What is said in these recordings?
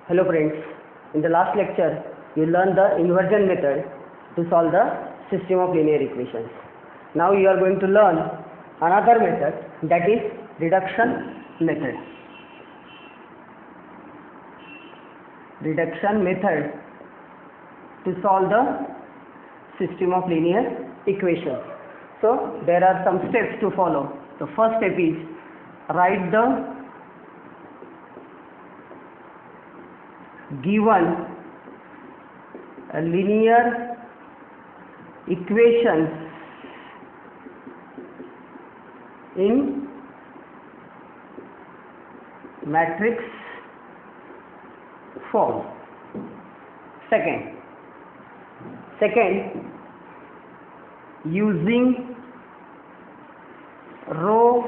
Hello friends, in the last lecture you learned the inversion method to solve the system of linear equations. Now you are going to learn another method, that is reduction method. Reduction method to solve the system of linear equations. So there are some steps to follow. The first step is write the given linear equations in matrix form. Second, using row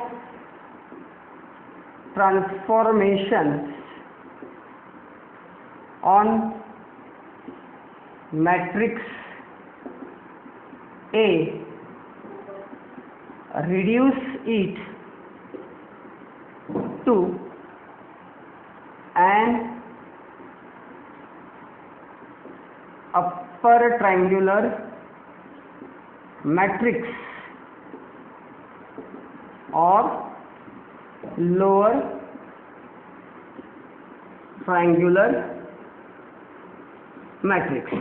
transformations on matrix A, reduce it to an upper triangular matrix or lower triangular matrix.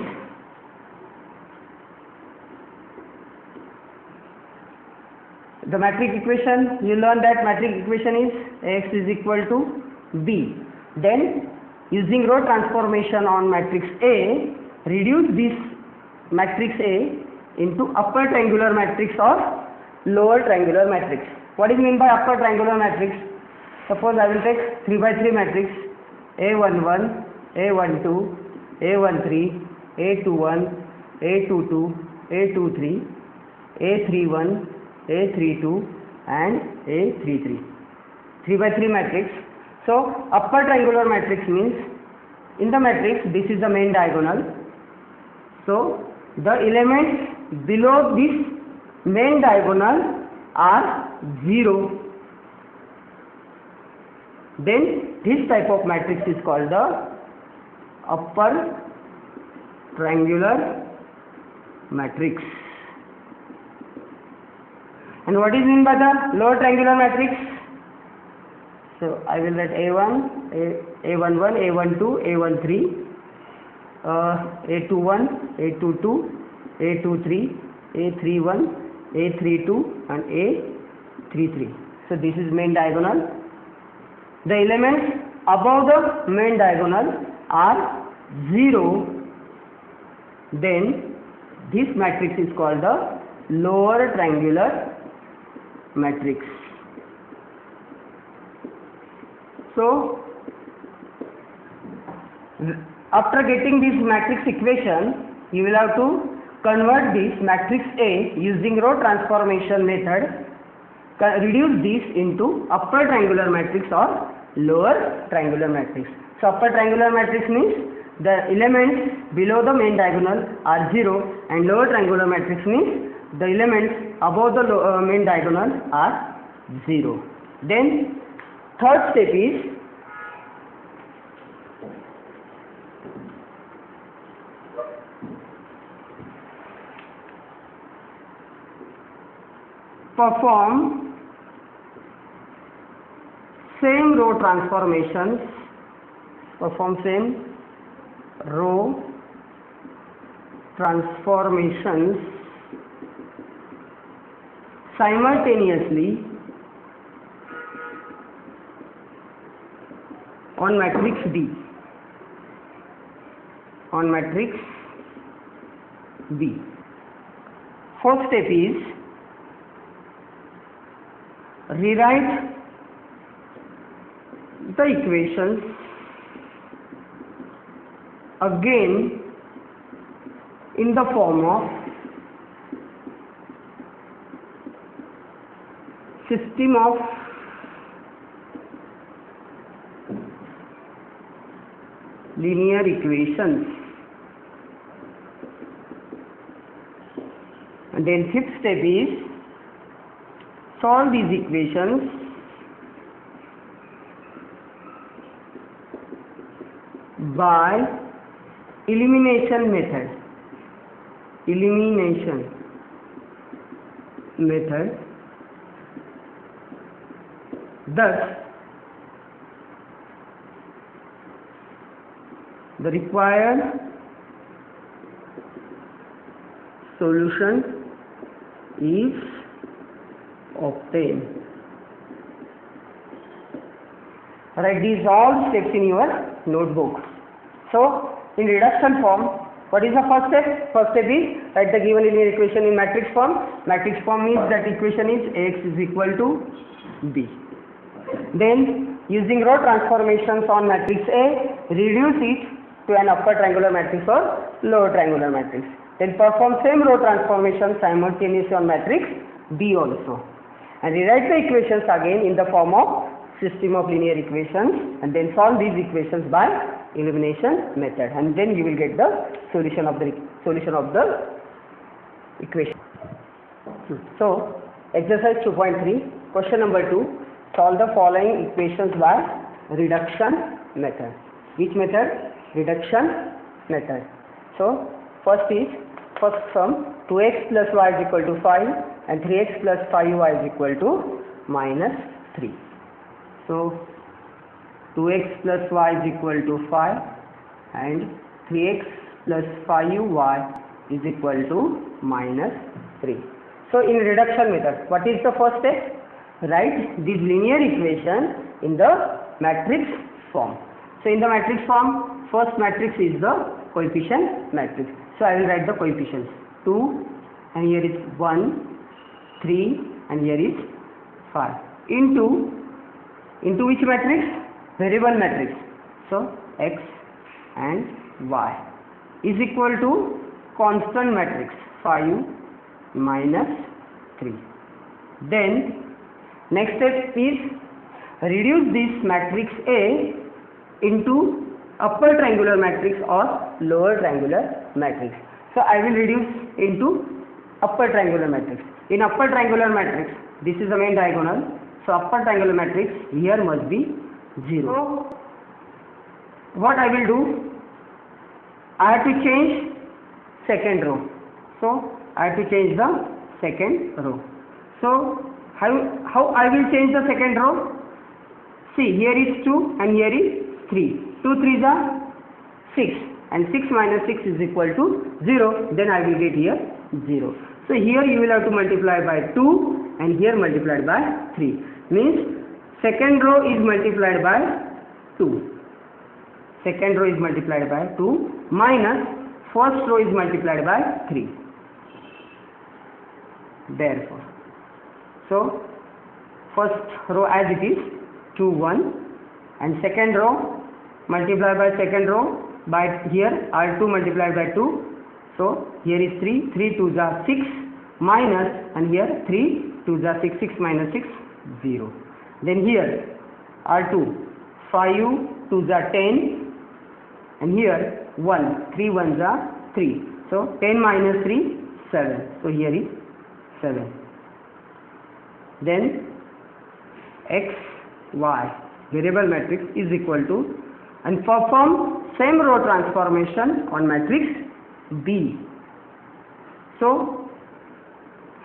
The matrix equation, you learn that matrix equation is Ax is equal to B. Then using row transformation on matrix A, reduce this matrix A into upper triangular matrix or lower triangular matrix. What is meant by upper triangular matrix? Suppose I will take 3 by 3 matrix A11, A12, A13, A21, A22, A23, A31, A32 and A33. 3 by 3 matrix. So upper triangular matrix means in the matrix this is the main diagonal. So the elements below this main diagonal are 0. Then this type of matrix is called the upper triangular matrix. And what is meant by the lower triangular matrix? So I will write A1, A11, A12, A13, A21, A22, A23, A31, A32 and A33. So this is main diagonal. The elements above the main diagonal are 0. Then this matrix is called the lower triangular matrix. So after getting this matrix equation, you will have to convert this matrix A using row transformation method, reduce this into upper triangular matrix or lower triangular matrix. So upper triangular matrix means the elements below the main diagonal are 0 and lower triangular matrix means the elements above the main diagonal are 0. Then third step is perform same row transformations, simultaneously on matrix B. Fourth step is rewrite the equations again in the form of system of linear equations. And then fifth step is solve these equations by elimination method. Elimination method. Thus, the required solution is obtained. Write these all steps in your notebook. So, in reduction form, what is the first step? First step is write the given linear equation in matrix form. Matrix form means that equation is Ax is equal to B. Then, using row transformations on matrix A, reduce it to an upper triangular matrix or lower triangular matrix. Then perform same row transformation simultaneously on matrix B also. And rewrite the equations again in the form of system of linear equations, and then solve these equations by elimination method, and then you will get the solution of the equation. So, exercise 2.3, question number 2, solve the following equations by reduction method. Which method? Reduction method. So, first sum, 2x plus y is equal to 5 and 3x plus 5y is equal to minus 3. So, 2x plus y is equal to 5 and 3x plus 5y is equal to minus 3. So, in reduction method, what is the first step? Write this linear equation in the matrix form. So, in the matrix form, first matrix is the coefficient matrix. So, I will write the coefficients 2 and here is 1, 3 and here is 5 into which matrix? Variable matrix. So, x and y is equal to constant matrix 5 minus 3. Then next step is reduce this matrix A into upper triangular matrix or lower triangular matrix. So, I will reduce into upper triangular matrix. In upper triangular matrix, this is the main diagonal. So, upper triangular matrix here must be 0. So, what I will do? I have to change second row. So, I have to change the second row. So, how I will change the second row? See, here is 2 and here is 3. 2 3s are 6 and 6 minus 6 is equal to 0. Then I will get here 0. So, here you will have to multiply by 2 and here multiplied by 3. Means second row is multiplied by 2. Second row is multiplied by 2 minus first row is multiplied by 3. Therefore, so first row as it is 2 1 and second row multiplied by second row by here R2 multiplied by 2. So here is 3, 3 2s are 6 minus and here 3 2s are 6, 6 minus 6 0. Then here R2 5 2s are 10 and here 1 3 1s are 3. So 10 minus 3 7. So here is 7. Then x y variable matrix is equal to, and perform same row transformation on matrix B. So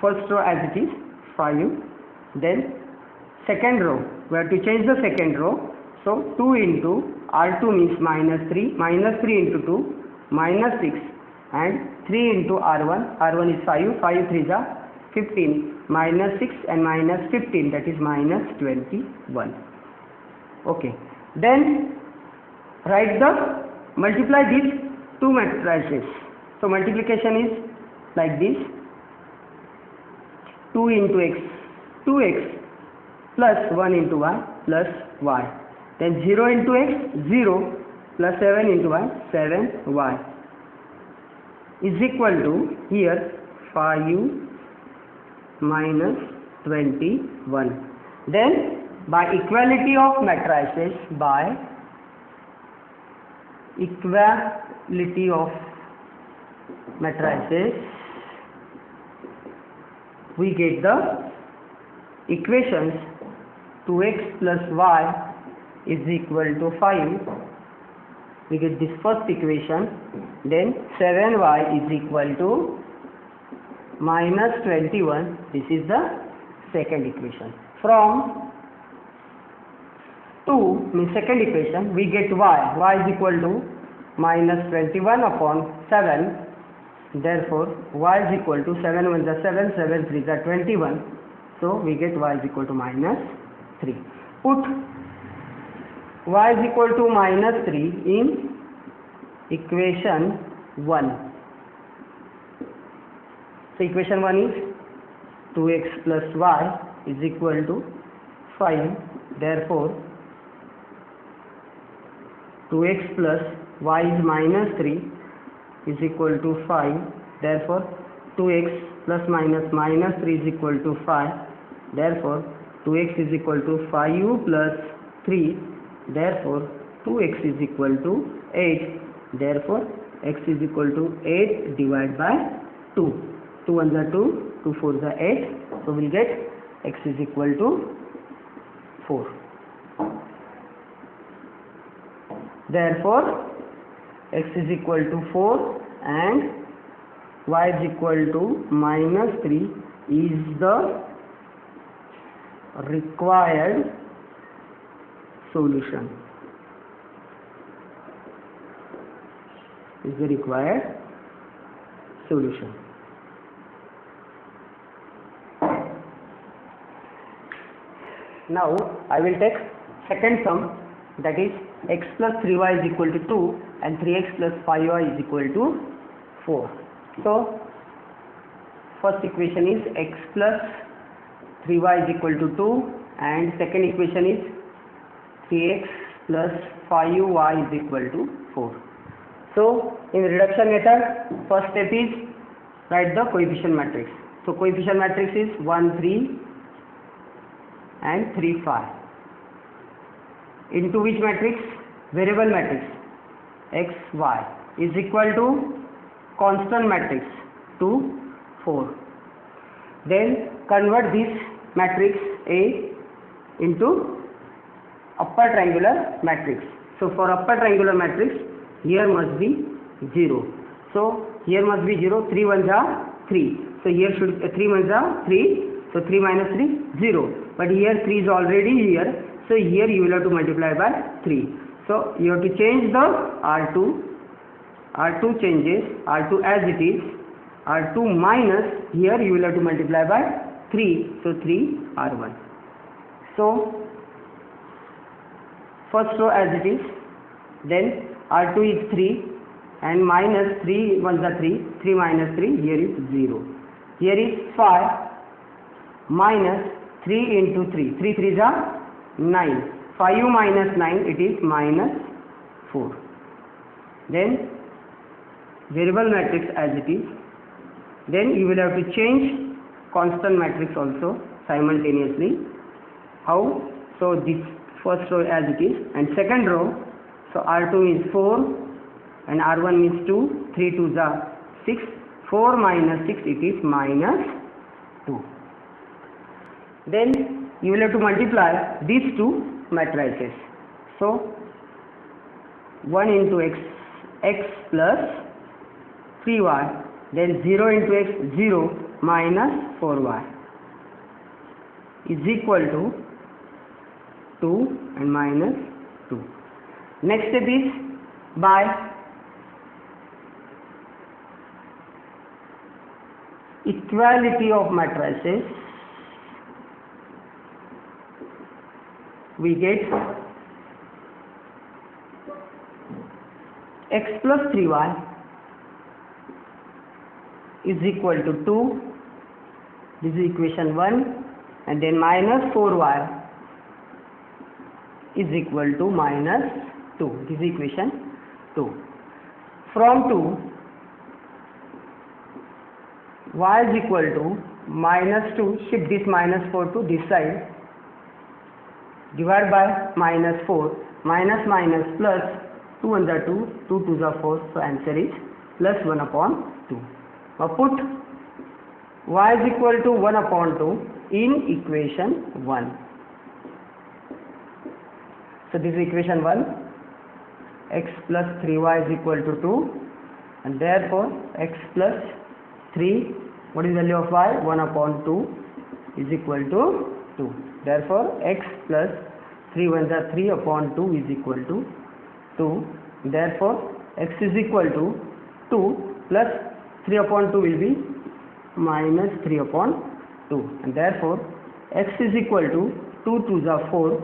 first row as it is 5, then second row we have to change the second row. So 2 into R2 means minus 3 into 2 minus 6 and 3 into R1, R1 is 5, 5 3s are 15, minus 6 and minus 15, that is minus 21. Okay, then write the, multiply these two matrices. So multiplication is like this, 2 into x, 2x plus 1 into y plus y. Then 0 into x, 0 plus 7 into y, 7y is equal to here 5 minus 21. Then by equality of matrices, we get the equations 2x plus y is equal to 5 we get this first equation. Then 7y is equal to minus 21. This is the second equation. From 2 means second equation, we get y is equal to minus 21 upon 7. Therefore y is equal to 7 1 is 7, 7 3 is 21. So we get y is equal to minus 3. Put y is equal to minus 3 in equation 1. So equation 1 is 2x plus y is equal to 5. Therefore 2x plus y is minus 3 is equal to 5. Therefore 2x plus minus minus 3 is equal to 5. Therefore 2x is equal to 5 plus 3. Therefore 2x is equal to 8. Therefore x is equal to 8 divided by 2. 2 1 is 2, 2 4 is 8. So we'll get x is equal to 4. Therefore x is equal to 4 and y is equal to minus 3 is the required solution. Is the required solution. Now I will take second sum, that is x plus 3y is equal to 2 and 3x plus 5y is equal to 4. So first equation is x plus 3y is equal to 2 and second equation is 3x plus 5y is equal to 4. So in reduction method, first step is write the coefficient matrix. So coefficient matrix is 1 3 and 3 5. Into which matrix? Variable matrix x y is equal to constant matrix 2 4. Then convert this matrix A into upper triangular matrix. So for upper triangular matrix, here must be 0. So here must be 0. 3 1s are 3. So here should 3 1s are 3. So 3 minus 3 0. But here 3 is already here. So here you will have to multiply by 3. So you have to change the R2. R2 changes. R2 as it is. R2 minus, here you will have to multiply by 3. So 3 R1. So first row as it is. Then R2 is 3 and minus 3 1s are 3. 3 minus 3, here is 0. Here is 5 minus 3 into 3. 3 3s are 9. 5 minus 9, it is minus 4. Then variable matrix as it is. Then you will have to change constant matrix also simultaneously. How? So this first row as it is and second row. So R2 is 4 and R1 is 2. 3 2s are 6. 4 minus 6, it is minus 2. Then you will have to multiply these two matrices. So 1 into x plus 3y, then 0 into x 0 minus 4y is equal to 2 and minus 2. Next step is by equality of matrices we get x plus 3y is equal to 2. This is equation 1 and then minus 4y is equal to minus 2. This is equation 2. From 2, y is equal to minus 2, shift this minus 4 to this side, divide by minus 4, minus minus plus 2 1s are 2, 2 2s are 4, so answer is plus 1 upon 2. Now put y is equal to 1 upon 2 in equation 1. So this is equation 1. x plus 3y is equal to 2, and therefore x plus 3, what is the value of y? 1 upon 2 is equal to 2. Therefore x plus 3 1s are 3 upon 2 is equal to 2. Therefore x is equal to 2 plus 3 upon 2 will be minus 3 upon 2, and therefore x is equal to 2 2s are 4,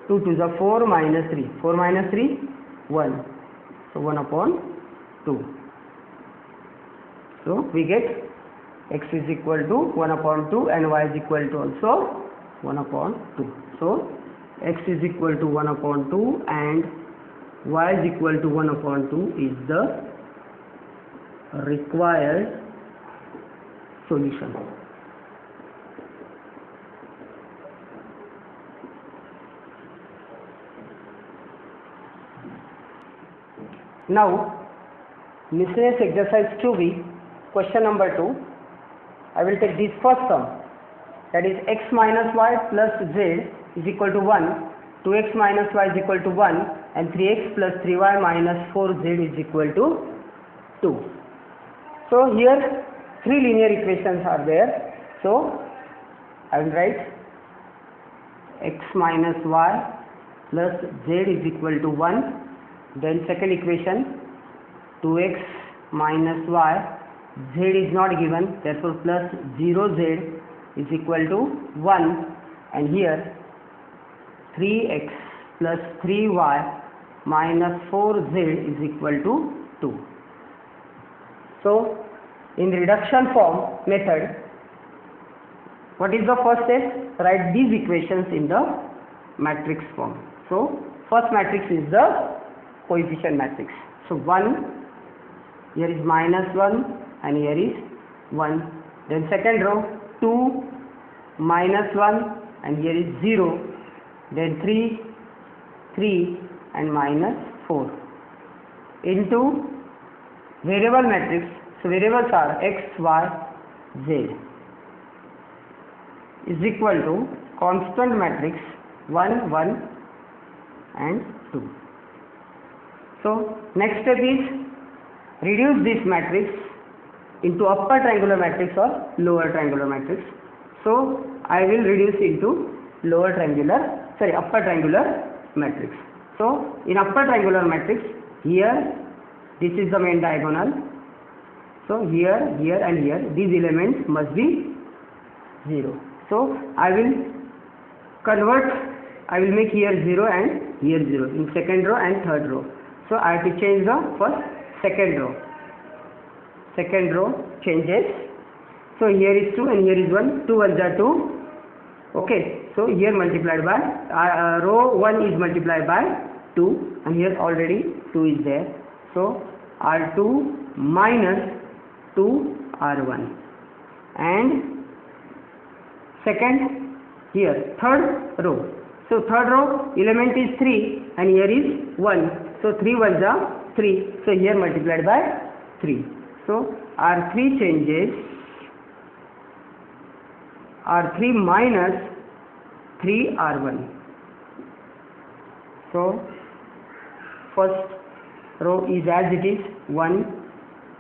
2 2s are 4 minus 3, 4 minus 3 1, so 1 upon 2. So we get x is equal to 1 upon 2 and y is equal to also 1 upon 2. So x is equal to 1 upon 2 and y is equal to 1 upon 2 is the required solution. Now miscellaneous exercise 2b, question number 2. I will take this first sum, that is x minus y plus z is equal to 1, 2x minus y is equal to 1, and 3x plus 3y minus 4z is equal to 2. So here three linear equations are there. So I will write x minus y plus z is equal to 1. Then second equation, 2x minus y, z is not given, therefore plus 0z is equal to 1, and here 3x plus 3y minus 4z is equal to 2. So in reduction form method, what is the first step? Write these equations in the matrix form. So first matrix is the coefficient matrix. So 1, here is minus 1 and here is 1. Then second row, 2, minus 1 and here is 0. Then 3, 3 and minus 4 into variable matrix. So variables are x, y, z is equal to constant matrix 1, 1 and 2. So next step is reduce this matrix into upper triangular matrix or lower triangular matrix. So I will reduce into upper triangular matrix. So in upper triangular matrix, here this is the main diagonal. So here, here and here these elements must be 0. So I will make here 0 and here 0 in second row and third row. So I have to change the first second row. Second row changes. So here is 2 and here is 1. 2 1s are 2. Okay. So here multiplied by row 1 is multiplied by 2 and here already 2 is there. So R2 minus 2 R1, and second here third row. So third row element is 3 and here is 1. So 3 1s are 3. So here multiplied by 3. So R3 changes, R3 minus 3 R1. So first row is as it is, 1,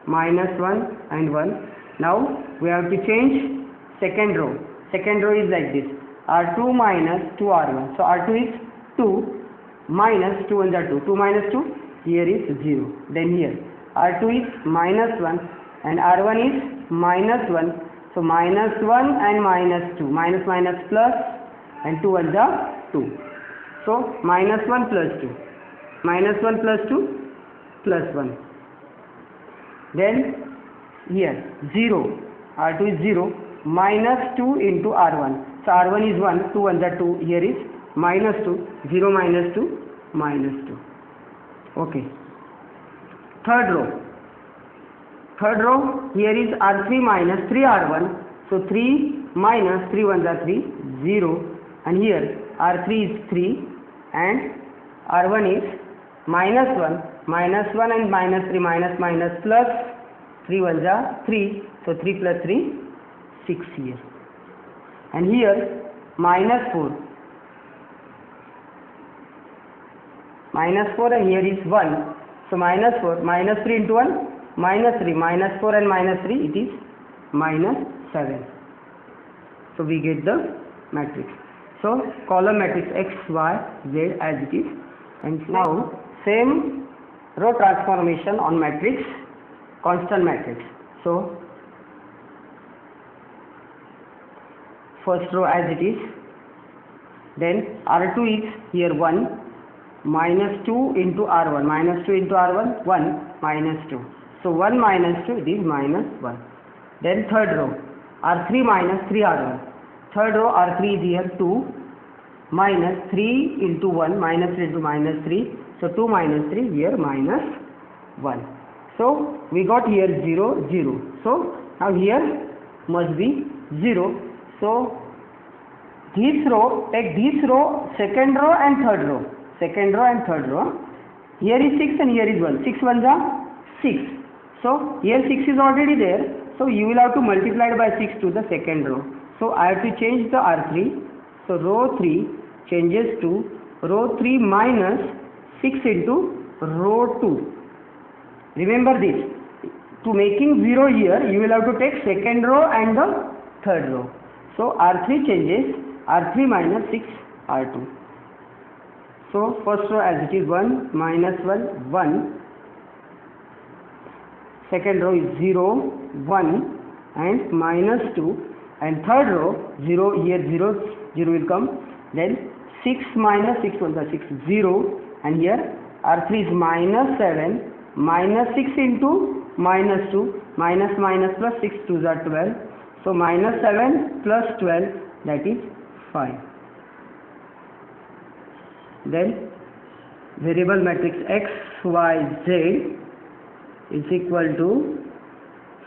minus 1 and 1. Now we have to change second row. Second row is like this, R2 minus 2 R1. So R2 is 2 minus 2 1s are 2. 2 minus 2, here is 0. Then here R2 is minus 1 and R1 is minus 1. So minus 1 and minus 2. Minus minus plus and 2 1s are 2. So minus 1 plus 2. Minus 1 plus 2 plus 1. Then here 0. R2 is 0 minus 2 into R1. So R1 is 1. 2 1s are 2. Here is minus 2. 0 minus 2 minus 2. Okay. Third row. Third row, here is R3 minus 3 R1. So 3 minus 3 1s are 3. 0. And here R3 is 3 and R1 is minus 1. Minus 1 and minus 3 minus minus plus 3 1s are 3. So 3 plus 3, 6 here. And here minus 4. minus 4 and here is 1. So minus 4, minus 3 into 1, minus 3, minus 4 and minus 3, it is minus 7. So we get the matrix. So column matrix X, Y, Z as it is. And now same row transformation on matrix, constant matrix. So first row as it is, then R2 is here 1, minus 2 into R1, minus 2 into R1, 1, minus 2. So 1 minus 2, it is minus 1. Then third row, R3 minus 3R1. Third row, R3 is here 2, minus 3 into 1, minus 3 into minus 3. So 2 minus 3, here minus 1. So we got here 0, 0. So now here must be 0. So this row, take this row, second row and third row. Second row and third row. Here is 6 and here is 1. 6 ones are 6. So here 6 is already there. So you will have to multiply it by 6 to the second row. So I have to change the R3. So row 3 changes to row 3 minus 6 into row 2. Remember this. To making 0 here, you will have to take second row and the third row. So R3 changes R3 minus 6 R2. So first row as it is 1, minus 1, 1. Second row is 0, 1 and minus 2. And third row 0, here 0, 0 will come. Then 6 minus 6 1 6, 0. And here R3 is minus 7, minus 6 into minus 2, minus minus plus 6 2s are 12. So minus 7 plus 12, that is 5. Then variable matrix X, Y, Z is equal to,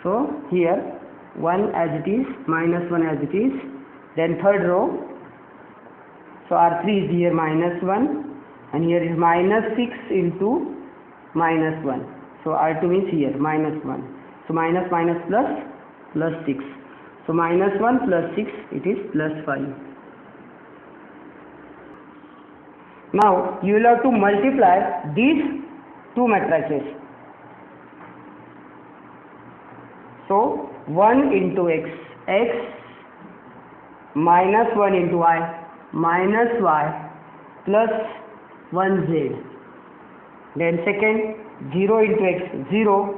so here 1 as it is, minus 1 as it is. Then third row, so R3 is here minus 1 and here is minus 6 into minus 1. So R2 means here minus 1. So minus minus plus, plus 6. So minus 1 plus 6, it is plus 5. Now you will have to multiply these two matrices. So 1 into X, X minus 1 into Y, minus Y plus 1Z. Then second 0 into X, 0,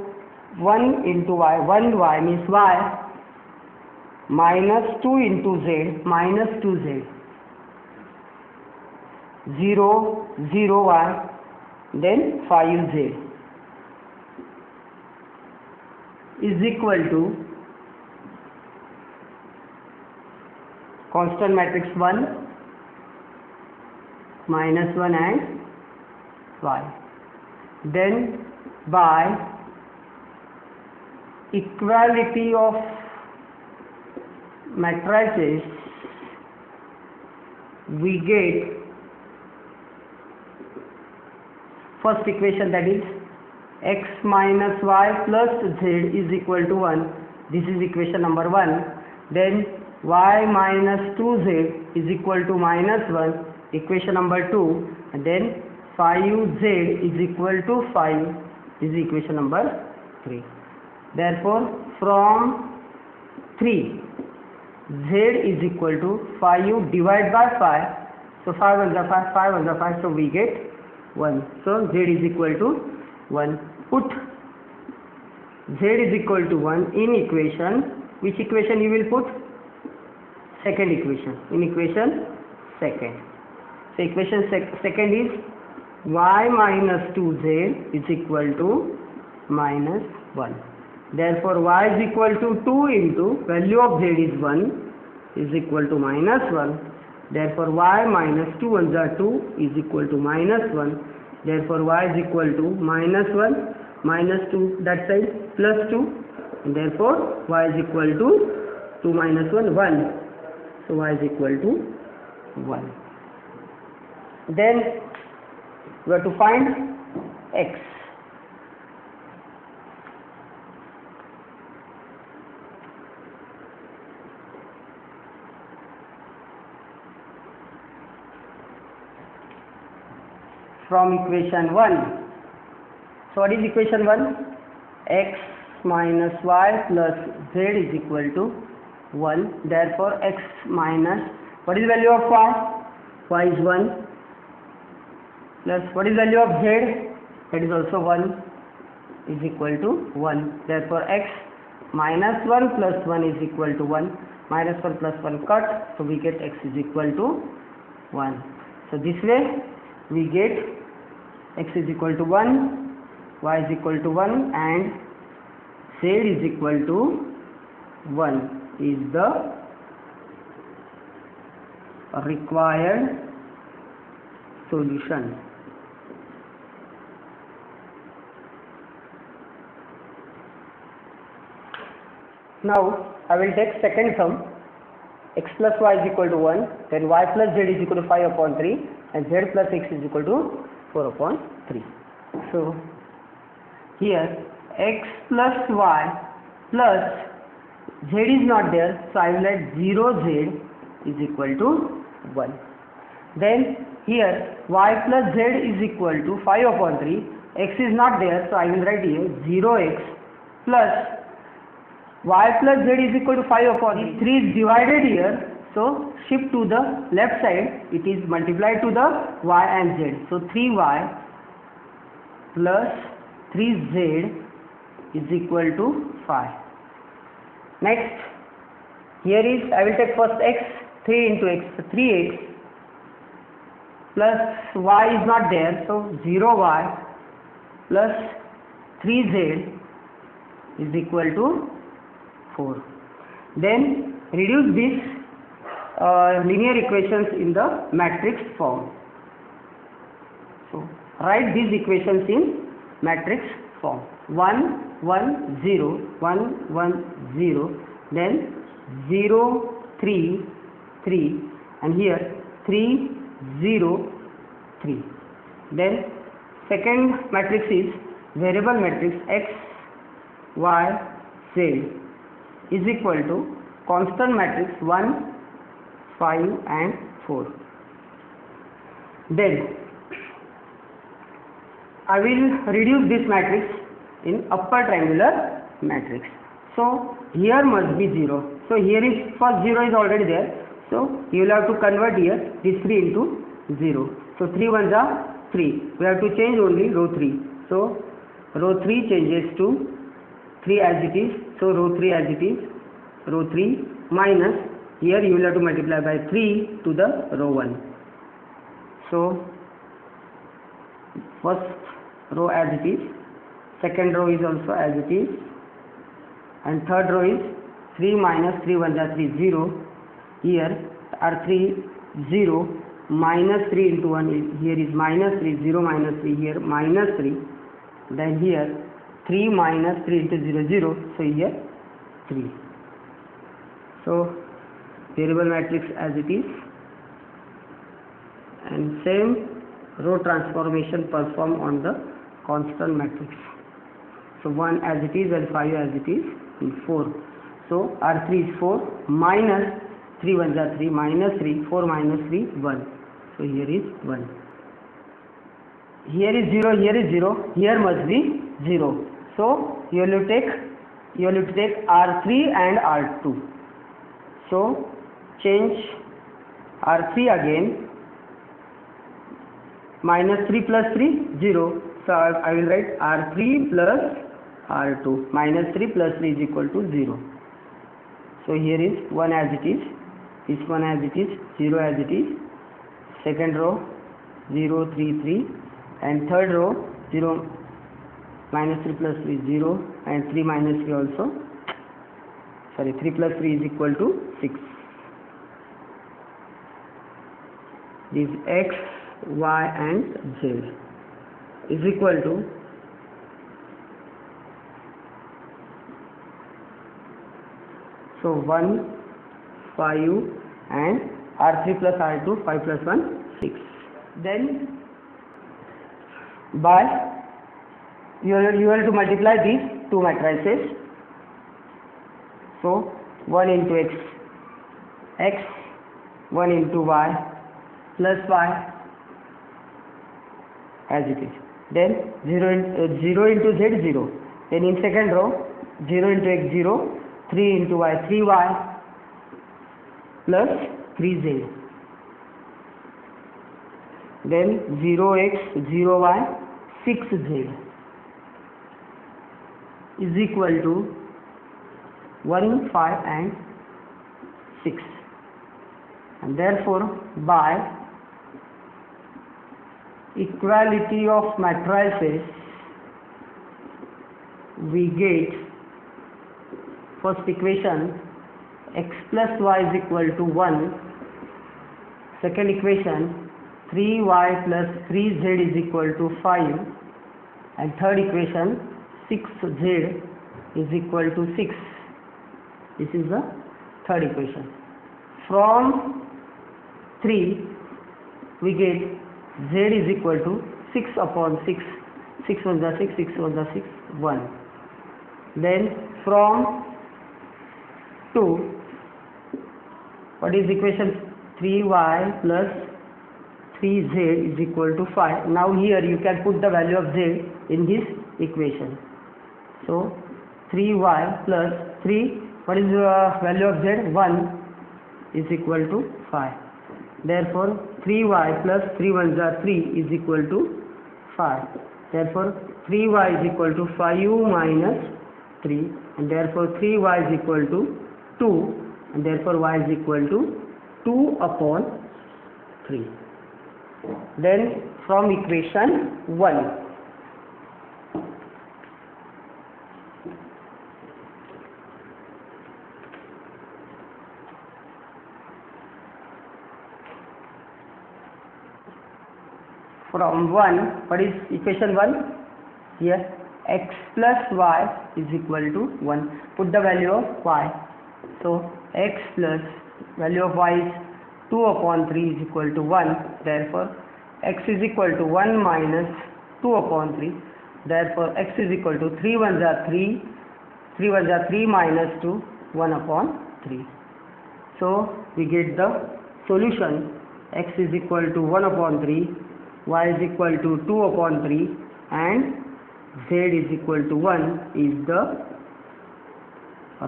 1 into Y, 1Y means Y, minus 2 into Z, minus 2Z. 0, 0 Y, then 5Z is equal to constant matrix 1, minus 1 and Y. Then by equality of matrices we get first equation, that is X minus Y plus Z is equal to 1. This is equation number 1. Then Y minus 2Z is equal to minus 1, equation number 2. And then 5Z is equal to 5 is equation number 3. Therefore from 3 Z is equal to 5 divided by 5. So 5 1 is 5, 5 1 is 5, so we get 1. So Z is equal to 1. Put Z is equal to 1 in equation. Which equation you will put? Second equation. In equation second. So equation second is Y minus 2Z is equal to minus 1. Therefore Y is equal to 2 into value of Z is 1 is equal to minus 1. Therefore Y minus 2 ones are 2 is equal to minus 1. Therefore Y is equal to minus 1, minus 2 that side plus 2. And therefore Y is equal to 2 minus 1, 1. So Y is equal to 1. Then we have to find X. from equation 1. So what is equation 1? X minus y plus z is equal to 1. Therefore x minus, what is the value of y? Y is 1. Plus what is the value of z? That is also 1, is equal to 1. Therefore x minus 1 plus 1 is equal to 1. Minus 1 plus 1 cut, so we get x is equal to 1. So this way we get x is equal to 1, y is equal to 1 and z is equal to 1 is the required solution. Now I will take second sum, x plus y is equal to 1, then y plus z is equal to 5 upon 3 and z plus x is equal to 4 upon 3. So here x plus y plus z is not there, so I will write 0z is equal to 1. Then here y plus z is equal to 5 upon 3, x is not there, so I will write here 0x plus y plus z is equal to 5 upon 3. 3 is divided here, so shift to the left side, it is multiplied to the y and z. So 3y plus 3z is equal to 5. Next, here is, I will take first x, 3 into x, so 3x plus y is not there, so 0y plus 3z is equal to 4. Then reduce these linear equations in the matrix form. So write these equations in matrix form. 1 1 0 1 1 0, then 0 3 3, and here 3 0 3. Then second matrix is variable matrix x y z is equal to constant matrix 1 5 and 4. Then I will reduce this matrix in upper triangular matrix. So here must be 0. So here is first 0 is already there. So you will have to convert here this 3 into 0. So 3 ones are 3. We have to change only row 3. So row 3 changes to 3 as it is. So row 3 as it is. Row 3 minus, here you will have to multiply by 3 to the row 1. So first row as it is, second row is also as it is, and third row is 3 minus 3 1 are 3 0. Here are 3 0 minus 3 into 1 is, here is minus 3 0 minus 3, here minus 3, then here 3 minus 3 into 0 0, so here 3. So variable matrix as it is, and same row transformation perform on the constant matrix. So 1 as it is and 5 as it is and 4. So R3 is 4 minus 3 1s are 3 minus 3, 4 minus 3 1. So here is 1. Here is 0, here is 0, here must be 0. So you will take R3 and R2. So change R3 again, minus 3 plus 3 0. So I will write R3 plus R2, minus 3 plus 3 is equal to 0. So here is 1 as it is, this one as it is, 0 as it is, second row 0 3 3, and third row 0 minus 3 plus 3 0, and 3 minus 3 also, sorry, 3 plus 3 is equal to 6. This x, y and z is equal to so 1 5 and R3 plus R2 5 plus 1 6. Then by you have to multiply these two matrices. So 1 into x 1 into y plus y as it is. Then 0 into z 0. Then in second row 0 into x 0, 3 into y 3y plus 3z. Then 0x 0y 6z is equal to 1, 5 and 6, and therefore by equality of matrices we get first equation x plus y is equal to 1, second equation 3y plus 3z is equal to 5, and third equation 6z is equal to 6. This is the third equation. From 3 we get z is equal to 6 upon 6, 6 1 is 6, 6 1 is 6, 1. Then from 2, what is equation? 3y plus 3z is equal to 5. Now here you can put the value of z in this equation. So 3y plus 3, what is the value of z? 1 is equal to 5. Therefore 3y plus 3 1s are 3 is equal to 5. Therefore 3y is equal to 5 minus 3, and therefore 3y is equal to 2, and therefore y is equal to 2 upon 3. Then from equation 1, from 1, what is equation 1? Here x plus y is equal to 1. Put the value of y. So x plus value of y is 2 upon 3 is equal to 1. Therefore x is equal to 1 minus 2 upon 3. Therefore x is equal to 3 1s are 3, 3 1s are 3 minus 2, 1 upon 3. So we get the solution. X is equal to 1 upon 3, y is equal to 2 upon 3, and z is equal to 1 is the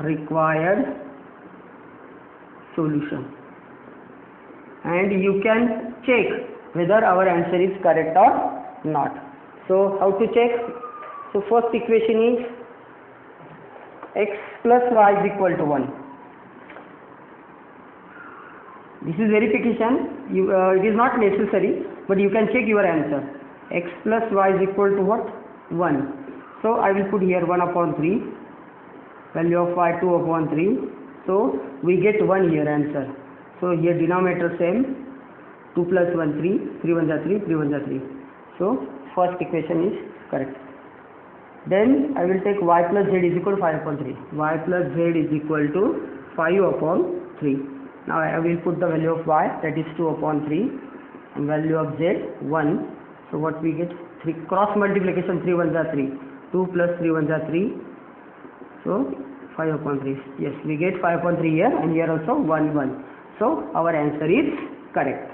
required solution. And you can check whether our answer is correct or not. So how to check? So first equation is x plus y is equal to 1. This is verification. It is not necessary, but you can check your answer. X plus y is equal to what? 1. So I will put here 1 upon 3, value of y 2 upon 3. So we get 1 here answer. So here denominator same, 2 plus 1 3, 3 1s are 3, 3 1s are 3. So first equation is correct. Then I will take y plus z is equal to 5 upon 3. Y plus z is equal to 5 upon 3. Now I will put the value of y, that is 2 upon 3, and value of z 1. So what we get? 3 cross multiplication, 3 1s are 3, 2 plus 3 1s are 3. So 5 upon 3. Yes, we get 5 upon 3 here, and here also 1 1. So our answer is correct.